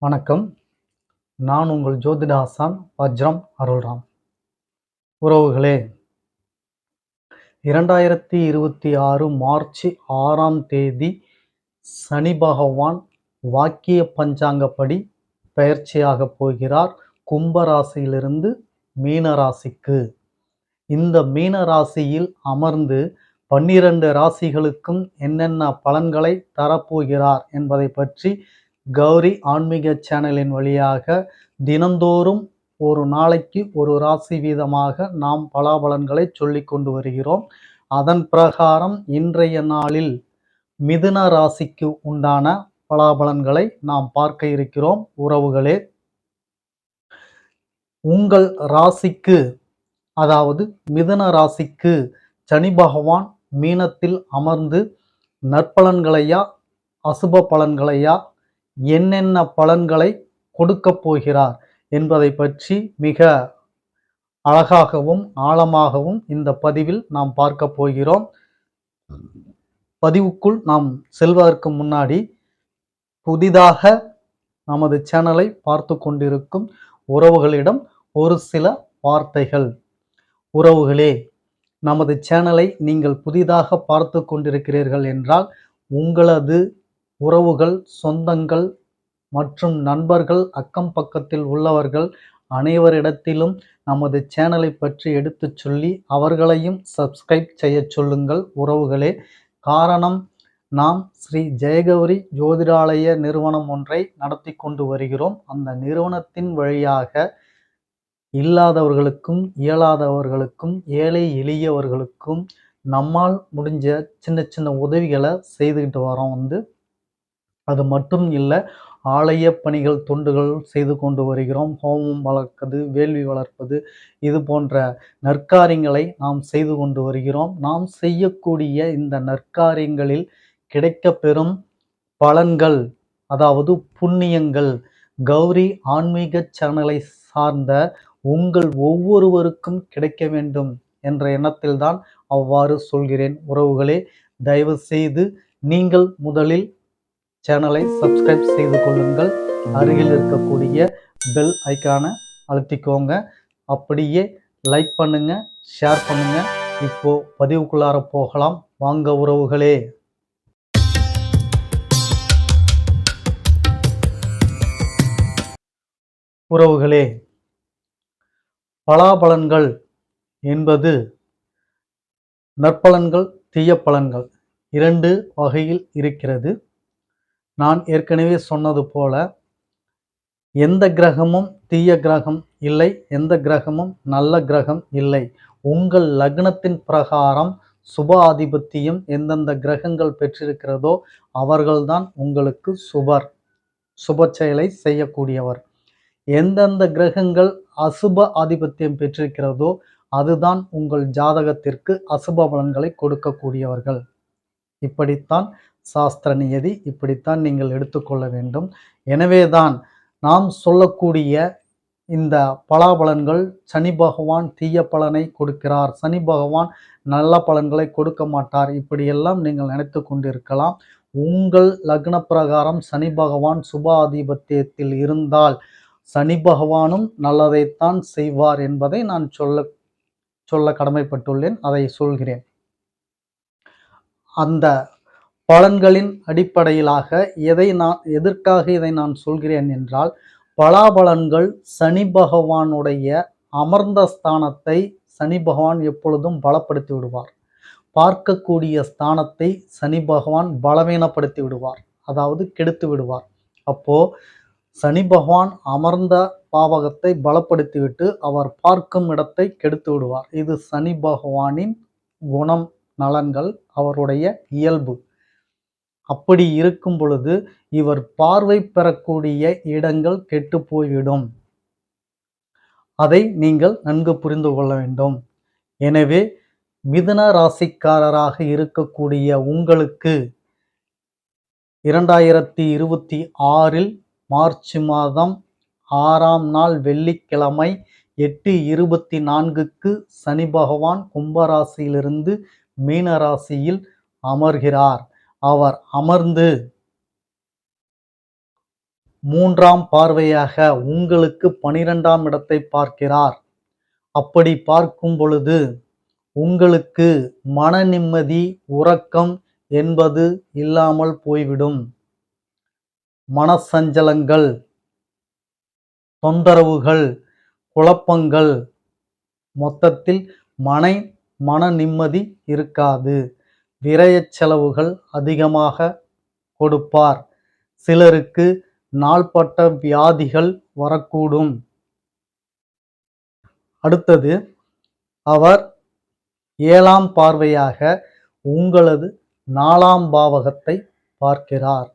வணக்கம். நான் உங்கள் ஜோதிட ஆசான் வஜ்ரம் அருள்ராம். உறவுகளே, 2026 மார்ச் 6ஆம் தேதி சனி பகவான் வாக்கிய பஞ்சாங்கப்படி பெயர்ச்சியாகப் போகிறார். கும்ப ராசியிலிருந்து மீன ராசிக்கு. இந்த மீன ராசியில் அமர்ந்து 12 ராசிகளுக்கும் என்னென்ன பலன்களை தரப்போகிறார் என்பதை பற்றி கௌரி ஆன்மீக சேனலின் வழியாக தினந்தோறும் ஒரு நாளைக்கு ஒரு ராசி வீதமாக நாம் பலாபலன்களை சொல்லிக் கொண்டு வருகிறோம். அதன் பிரகாரம் இன்றைய நாளில் மிதுன ராசிக்கு உண்டான பலாபலன்களை நாம் பார்க்க இருக்கிறோம். உறவுகளே, உங்கள் ராசிக்கு, அதாவது மிதுன ராசிக்கு சனி பகவான் மீனத்தில் அமர்ந்து நற்பலன்களையா அசுப பலன்களையா என்னென்ன பலன்களை கொடுக்க போகிறார் என்பதை பற்றி மிக அழகாகவும் ஆழமாகவும் இந்த பதிவில் நாம் பார்க்க போகிறோம். பதிவுக்குள் நாம் செல்வதற்கு முன்னாடி புதிதாக நமது சேனலை பார்த்து கொண்டிருக்கும் உறவுகளிடம் ஒரு சில வார்த்தைகள். உறவுகளே, நமது சேனலை நீங்கள் புதிதாக பார்த்து கொண்டிருக்கிறீர்கள் என்றால் உங்களது உறவுகள், சொந்தங்கள் மற்றும் நண்பர்கள், அக்கம் பக்கத்தில் உள்ளவர்கள் அனைவரிடத்திலும் நமது சேனலை பற்றி எடுத்துச் சொல்லி அவர்களையும் சப்ஸ்கிரைப் செய்ய சொல்லுங்கள். உறவுகளே, காரணம், நாம் ஸ்ரீ ஜெயகௌரி ஜோதிடாலய நிறுவனம் ஒன்றை நடத்தி கொண்டு வருகிறோம். அந்த நிறுவனத்தின் வழியாக இல்லாதவர்களுக்கும் இயலாதவர்களுக்கும் ஏழை எளியவர்களுக்கும் நம்மால் முடிஞ்ச சின்ன சின்ன உதவிகளை செய்துக்கிட்டு வரோம். அது மட்டும் இல்லை, ஆலய பணிகள் தொண்டுகள் செய்து கொண்டு வருகிறோம். ஹோமம் வளர்ப்பது, வேள்வி வளர்ப்பது, இது போன்ற நற்காரியங்களை நாம் செய்து கொண்டு வருகிறோம். நாம் செய்யக்கூடிய இந்த நற்காரியங்களில் கிடைக்கப்பெறும் பலன்கள், அதாவது புண்ணியங்கள், கௌரி ஆன்மீக சேனலை சார்ந்த உங்கள் ஒவ்வொருவருக்கும் கிடைக்க வேண்டும் என்ற எண்ணத்தில்தான் அவ்வாறு சொல்கிறேன். உறவுகளே, தயவு செய்து நீங்கள் முதலில் சேனலை சப்ஸ்கிரைப் செய்து கொள்ளுங்கள். அருகில் இருக்கக்கூடிய பெல் ஐக்கானை அழுத்திக்கோங்க. அப்படியே லைக் பண்ணுங்க, ஷேர் பண்ணுங்க. இப்போ பதிவுக்குள்ளார போகலாம் வாங்க உறவுகளே. உறவுகளே, பலாபலன்கள் என்பது நற்பலன்கள், தீய பலன்கள் இரண்டு வகையில் இருக்கிறது. நான் ஏற்கனவே சொன்னது போல எந்த கிரகமும் தீய கிரகம் இல்லை, எந்த கிரகமும் நல்ல கிரகம் இல்லை. உங்கள் லக்னத்தின் பிரகாரம் சுப ஆதிபத்தியம் எந்தெந்த கிரகங்கள் பெற்றிருக்கிறதோ அவர்கள்தான் உங்களுக்கு சுப செயலை செய்யக்கூடியவர். எந்தெந்த கிரகங்கள் அசுப ஆதிபத்தியம் பெற்றிருக்கிறதோ அதுதான் உங்கள் ஜாதகத்திற்கு அசுப பலன்களை கொடுக்கக்கூடியவர்கள். இப்படித்தான் சாஸ்திர நியதி, இப்படித்தான் நீங்கள் எடுத்துக்கொள்ள வேண்டும். எனவேதான் நாம் சொல்லக்கூடிய இந்த பலாபலன்கள், சனி பகவான் தீய பலனை கொடுக்கிறார், சனி பகவான் நல்ல பலன்களை கொடுக்க மாட்டார், இப்படியெல்லாம் நீங்கள் நினைத்து கொண்டிருக்கலாம். உங்கள் லக்ன பிரகாரம் சனி பகவான் சுப ஆதிபத்தியத்தில் இருந்தால் சனி பகவானும் நல்லதைத்தான் செய்வார் என்பதை நான் சொல்ல கடமைப்பட்டுள்ளேன். அதை சொல்கிறேன். அந்த பலன்களின் அடிப்படையிலாக எதற்காக இதை நான் சொல்கிறேன் என்றால், பலாபலன்கள் சனி பகவானுடைய அமர்ந்த ஸ்தானத்தை சனி பகவான் எப்பொழுதும் பலப்படுத்தி விடுவார். பார்க்கக்கூடிய ஸ்தானத்தை சனி பகவான் பலவீனப்படுத்தி விடுவார், அதாவது கெடுத்து விடுவார். அப்போ சனி பகவான் அமர்ந்த பாவகத்தை பலப்படுத்திவிட்டு அவர் பார்க்கும் இடத்தை கெடுத்து விடுவார். இது சனி பகவானின் குணம், நலன்கள், அவருடைய இயல்பு. அப்படி இருக்கும் பொழுது இவர் பார்வை பெறக்கூடிய இடங்கள் கெட்டு போய்விடும். அதை நீங்கள் நன்கு புரிந்து கொள்ள வேண்டும். எனவே மிதுன ராசிக்காரராக இருக்கக்கூடிய உங்களுக்கு 2026 மார்ச் மாதம் 6ஆம் நாள் வெள்ளிக்கிழமை 8:24 சனி பகவான் கும்பராசியிலிருந்து மீன ராசியில் அமர்கிறார். அவர் அமர்ந்து மூன்றாம் பார்வையாக உங்களுக்கு 12ஆம் இடத்தை பார்க்கிறார். அப்படி பார்க்கும் பொழுது உங்களுக்கு மன நிம்மதி, உறக்கம் என்பது இல்லாமல் போய்விடும். மனசஞ்சலங்கள், தொந்தரவுகள், குழப்பங்கள், மொத்தத்தில் மன நிம்மதி இருக்காது. விரயச் செலவுகள் அதிகமாக கொடுப்பார். சிலருக்கு நாள்பட்ட வியாதிகள் வரக்கூடும். அடுத்தது, அவர் 7ஆம் பார்வையாக உங்களது 4ஆம் பாவகத்தை பார்க்கிறார்.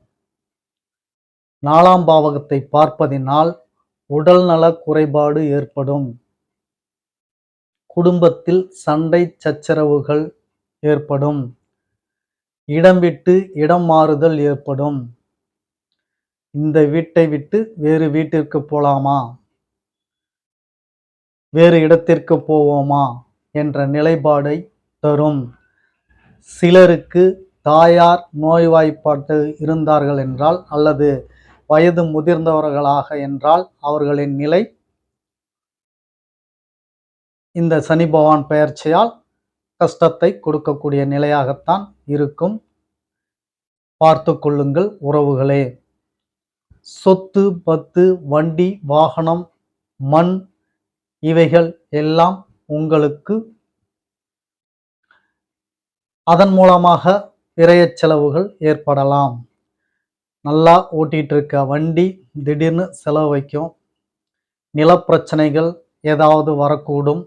4ஆம் பாவகத்தை பார்ப்பதினால் உடல்நல குறைபாடு ஏற்படும். குடும்பத்தில் சண்டை சச்சரவுகள் ஏற்படும். இடம் விட்டு இடம் மாறுதல் ஏற்படும். இந்த வீட்டை விட்டு வேறு வீட்டிற்கு போலாமா, வேறு இடத்திற்கு போவோமா என்ற நிலைப்பாடை தரும். சிலருக்கு தாயார் நோய்வாய்ப்பட்டு இருந்தார்கள் என்றால், அல்லது வயது முதிர்ந்தவர்களாக என்றால், அவர்களின் நிலை இந்த சனி பகவான் பெயர்ச்சியால் கஷ்டத்தை கொடுக்கக்கூடிய நிலையாகத்தான் இருக்கும். பார்த்து கொள்ளுங்கள் உறவுகளே. சொத்து, பத்து, வண்டி, வாகனம், மண் இவைகள் எல்லாம் உங்களுக்கு அதன் மூலமாக விரயச் செலவுகள் ஏற்படலாம். நல்லா ஓட்டிட்டு இருக்க வண்டி திடீர்னு செலவு வைக்கும். நிலப்பிரச்சனைகள் ஏதாவது வரக்கூடும்.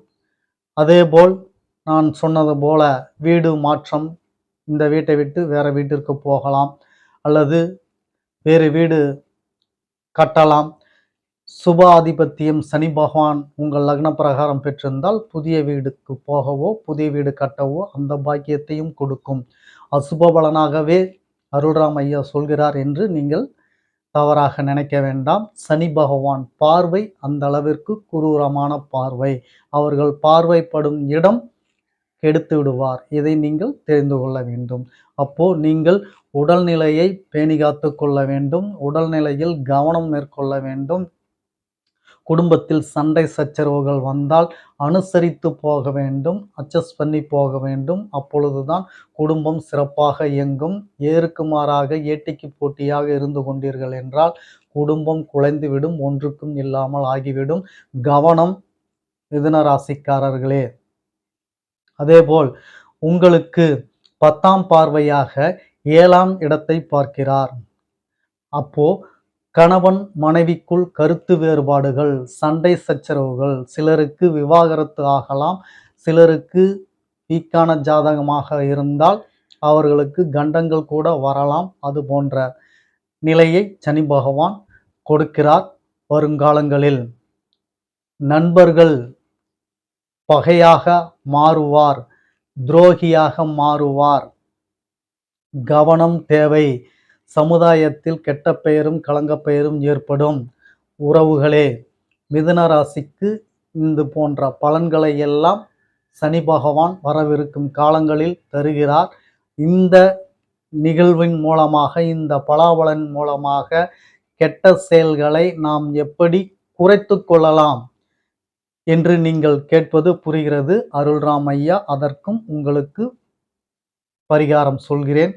அதேபோல் நான் சொன்னது போல வீடு மாற்றம், இந்த வீட்டை விட்டு வேற வீட்டிற்கு போகலாம், அல்லது வேறு வீடு கட்டலாம். சுப ஆதிபத்தியம் சனி பகவான் உங்கள் லக்ன பிரகாரம் பெற்றிருந்தால் புதிய வீடுக்கு போகவோ புதிய வீடு கட்டவோ அந்த பாக்கியத்தையும் கொடுக்கும். அசுப பலனாகவே அருள்ராம் ஐயா சொல்கிறார் என்று நீங்கள் தவறாக நினைக்க வேண்டாம். சனி பகவான் பார்வை அந்த அளவிற்கு குரூரமான பார்வை. அவர்கள் பார்வைப்படும் இடம் கெடுத்து விடுவார். இதை நீங்கள் தெரிந்து கொள்ள வேண்டும். அப்போ நீங்கள் உடல்நிலையை பேணி காத்து கொள்ள வேண்டும். உடல்நிலையில் கவனம் மேற்கொள்ள வேண்டும். குடும்பத்தில் சண்டை சச்சரவுகள் வந்தால் அனுசரித்து போக வேண்டும், அட்ஜஸ்ட் பண்ணி போக வேண்டும். அப்பொழுதுதான் குடும்பம் சிறப்பாக இயங்கும். ஏருக்கு மாறாக ஏட்டிக்கு போட்டியாக இருந்து கொண்டீர்கள் என்றால் குடும்பம் குலைந்துவிடும், ஒன்றுக்கும் இல்லாமல் ஆகிவிடும். கவனம் மிதுன ராசிக்காரர்களே. அதேபோல் உங்களுக்கு 10ஆம் பார்வையாக 7ஆம் இடத்தை பார்க்கிறார். அப்போ கணவன் மனைவிக்குள் கருத்து வேறுபாடுகள், சண்டை சச்சரவுகள், சிலருக்கு விவாகரத்து ஆகலாம். சிலருக்கு வீக்கான ஜாதகமாக இருந்தால் அவர்களுக்கு கண்டங்கள் கூட வரலாம். அது போன்ற நிலையை சனி பகவான் கொடுக்கிறார் வருங்காலங்களில். நண்பர்கள் பகையாக மாறுவார், துரோகியாக மாறுவார். கவனம் தேவை. சமுதாயத்தில் கெட்ட பெயரும் களங்க பெயரும் ஏற்படும். உறவுகளே, மிதுன ராசிக்கு இது போன்ற பலன்களை எல்லாம் சனி பகவான் வரவிருக்கும் காலங்களில் தருகிறார். இந்த நிகழ்வின் மூலமாக, இந்த பலாபலன் மூலமாக கெட்ட செயல்களை நாம் எப்படி குறைத்து கொள்ளலாம் என்று நீங்கள் கேட்பது புரிகிறது அருள்ராம் ஐயா. அதற்கும் உங்களுக்கு பரிகாரம் சொல்கிறேன்.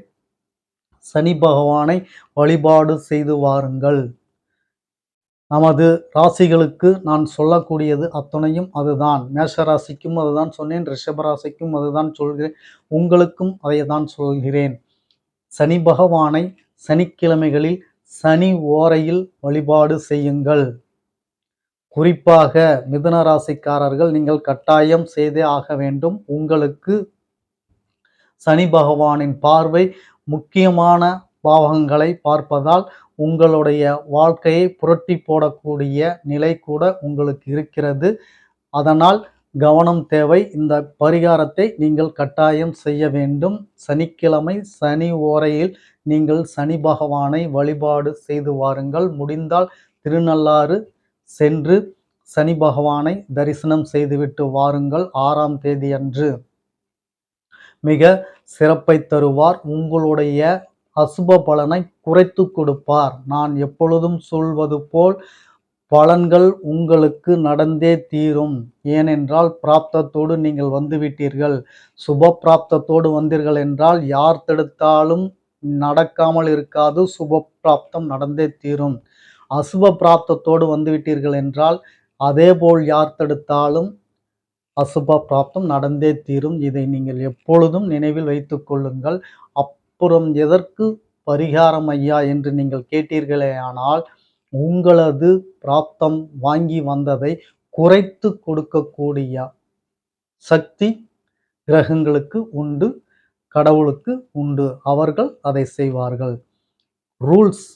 சனி பகவானை வழிபாடு செய்து வாருங்கள். நமது ராசிகளுக்கு நான் சொல்லக்கூடியது அத்தனையும் அதுதான். மேஷ ராசிக்கும் அதுதான் சொன்னேன், ரிஷப ராசிக்கும் அதுதான் சொல்கிறேன், உங்களுக்கும் அதை தான் சொல்கிறேன். சனி பகவானை சனிக்கிழமைகளில் சனி ஓரையில் வழிபாடு செய்யுங்கள். குறிப்பாக மிதுன ராசிக்காரர்கள் நீங்கள் கட்டாயம் செய்தே ஆக வேண்டும். உங்களுக்கு சனி பகவானின் பார்வை முக்கியமான பாவகங்களை பார்ப்பதால் உங்களுடைய வாழ்க்கையை புரட்டி போடக்கூடிய நிலை கூட உங்களுக்கு இருக்கிறது. அதனால் கவனம் தேவை. இந்த பரிகாரத்தை நீங்கள் கட்டாயம் செய்ய வேண்டும். சனிக்கிழமை சனி ஓரையில் நீங்கள் சனி பகவானை வழிபாடு செய்து வாருங்கள். முடிந்தால் திருநள்ளாறு சென்று சனி பகவானை தரிசனம் செய்துவிட்டு வாருங்கள். 6ஆம் தேதி அன்று மிக சிறப்பை தருவார். உங்களுடைய அசுப பலனை குறைத்து கொடுப்பார். நான் எப்பொழுதும் சொல்வது போல் பலன்கள் உங்களுக்கு நடந்தே தீரும். ஏனென்றால் பிராப்தத்தோடு நீங்கள் வந்துவிட்டீர்கள். சுப பிராப்தத்தோடு வந்தீர்கள் என்றால் யார் தடுத்தாலும் நடக்காமல் இருக்காது. சுப பிராப்தம் நடந்தே தீரும். அசுப பிராப்தத்தோடு வந்துவிட்டீர்கள் என்றால் அதேபோல் யார் தடுத்தாலும் அசுப பிராப்தம் நடந்தே தீரும். இதை நீங்கள் எப்பொழுதும் நினைவில் வைத்துக் கொள்ளுங்கள். அப்புறம் எதற்கு பரிகாரம் ஐயா என்று நீங்கள் கேட்டீர்களேயானால், உங்களது பிராப்தம் வாங்கி வந்ததை குறைத்து கொடுக்கக்கூடிய சக்தி கிரகங்களுக்கு உண்டு, கடவுளுக்கு உண்டு. அவர்கள் அதை செய்வார்கள். ரூல்ஸ்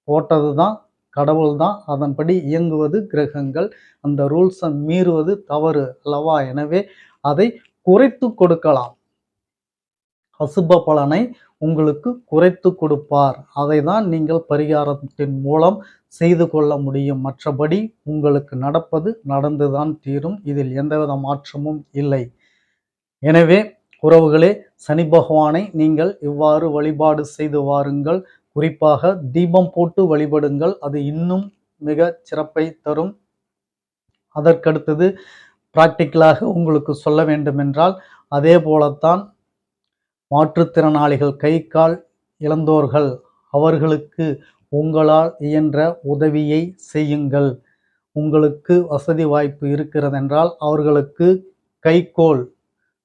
போட்டதுதான் கடவுள் தான். அதன்படி இயங்குவது கிரகங்கள். அந்த ரூல்ஸை மீறுவது தவறு அல்லவா? எனவே அதை குறைத்து கொடுக்கலாம். அசுப பலனை உங்களுக்கு குறைத்து கொடுப்பார். அதை தான் நீங்கள் பரிகாரத்தின் மூலம் செய்து கொள்ள முடியும். மற்றபடி உங்களுக்கு நடப்பது நடந்துதான் தீரும். இதில் எந்தவித மாற்றமும் இல்லை. எனவே உறவுகளே, சனி பகவானை நீங்கள் இவ்வாறு வழிபாடு செய்து வாருங்கள். குறிப்பாக தீபம் போட்டு வழிபடுங்கள். அது இன்னும் மிக சிறப்பை தரும். அதற்கடுத்தது பிராக்டிக்கலாக உங்களுக்கு சொல்ல வேண்டுமென்றால், அதே போலத்தான் மாற்றுத்திறனாளிகள், கை கால் இழந்தோர்கள், அவர்களுக்கு உங்களால் இயன்ற உதவியை செய்யுங்கள். உங்களுக்கு வசதி வாய்ப்பு இருக்கிறதென்றால் அவர்களுக்கு கைக்கோல்,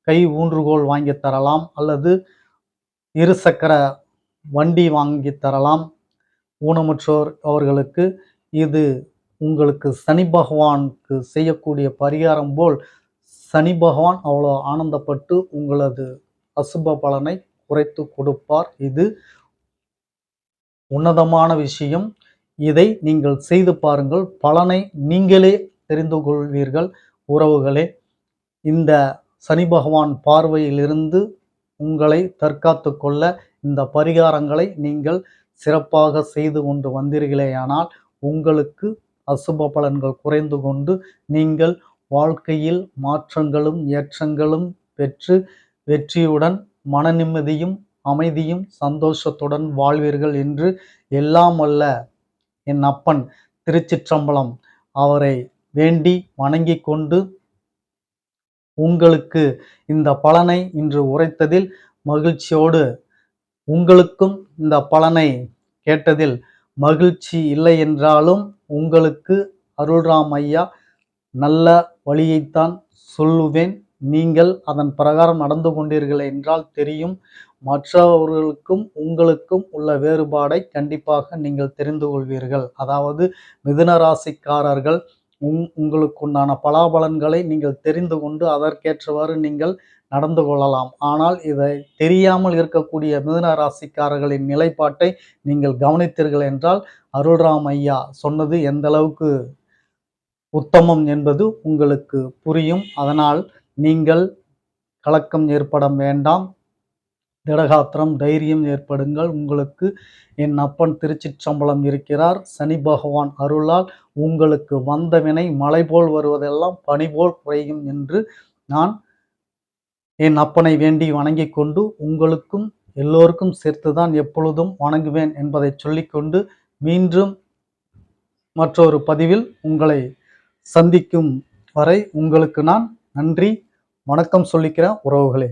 கை ஊன்றுகோல் வாங்கி தரலாம், அல்லது இருசக்கர வண்டி வாங்கி தரலாம். ஊனமுற்றோர் அவர்களுக்கு இது உங்களுக்கு சனி பகவானுக்கு செய்யக்கூடிய பரிகாரம் போல் சனி பகவான் அவ்வளோ ஆனந்தப்பட்டு உங்களது அசுப பலனை குறைத்து கொடுப்பார். இது உன்னதமான விஷயம். இதை நீங்கள் செய்து பாருங்கள். பலனை நீங்களே தெரிந்து கொள்வீர்கள். உறவுகளே, இந்த சனி பகவான் பார்வையிலிருந்து உங்களை தற்காத்து கொள்ள இந்த பரிகாரங்களை நீங்கள் சிறப்பாக செய்து கொண்டு வந்தீர்களேயானால் உங்களுக்கு அசுப பலன்கள் குறைந்து கொண்டு நீங்கள் வாழ்க்கையில் மாற்றங்களும் ஏற்றங்களும் பெற்று வெற்றியுடன் மன நிம்மதியும் அமைதியும் சந்தோஷத்துடன் வாழ்வீர்கள் என்று எல்லாம் வல்ல என் அப்பன் திருச்சிற்றம்பலம் அவரை வேண்டி வணங்கிக் கொண்டு உங்களுக்கு இந்த பலனை இன்று உரைத்ததில் மகிழ்ச்சியோடு, உங்களுக்கும் இந்த பலனை கேட்டதில் மகிழ்ச்சி இல்லை என்றாலும் உங்களுக்கு அருள்ராம் ஐயா நல்ல வழியைத்தான் சொல்லுவேன். நீங்கள் அதன் பிரகாரம் நடந்து கொண்டீர்கள் என்றால் தெரியும். மற்றவர்களுக்கும் உங்களுக்கும் உள்ள வேறுபாடை கண்டிப்பாக நீங்கள் தெரிந்து கொள்வீர்கள். அதாவது மிதுன ராசிக்காரர்கள் உங்களுக்குண்டான பலாபலன்களை நீங்கள் தெரிந்து கொண்டு அதற்கேற்றவாறு நீங்கள் நடந்து கொள்ளலாம். ஆனால் இதை தெரியாமல் இருக்கக்கூடிய மிதுன ராசிக்காரர்களின் நிலைப்பாட்டை நீங்கள் கவனித்தீர்கள் என்றால் அருள்ராம் ஐயா சொன்னது எந்த அளவுக்கு உத்தமம் என்பது உங்களுக்கு புரியும். அதனால் நீங்கள் கலக்கம் ஏற்பட வேண்டாம். திடகாத்திரம், தைரியம் ஏற்படுங்கள். உங்களுக்கு என் அப்பன் திருச்சிற்றம்பலம் இருக்கிறார். சனி பகவான் அருளால் உங்களுக்கு வந்த வினை மழை போல் வருவதெல்லாம் பனி போல் குறையும் என்று நான் என் அப்பனை வேண்டி வணங்கிக் கொண்டு உங்களுக்கும் எல்லோருக்கும் சேர்த்துதான் எப்பொழுதும் வணங்குவேன் என்பதை சொல்லிக்கொண்டு மீண்டும் மற்றொரு பதிவில் உங்களை சந்திக்கும் வரை உங்களுக்கு நான் நன்றி வணக்கம் சொல்லிக்கிறேன் உறவுகளே.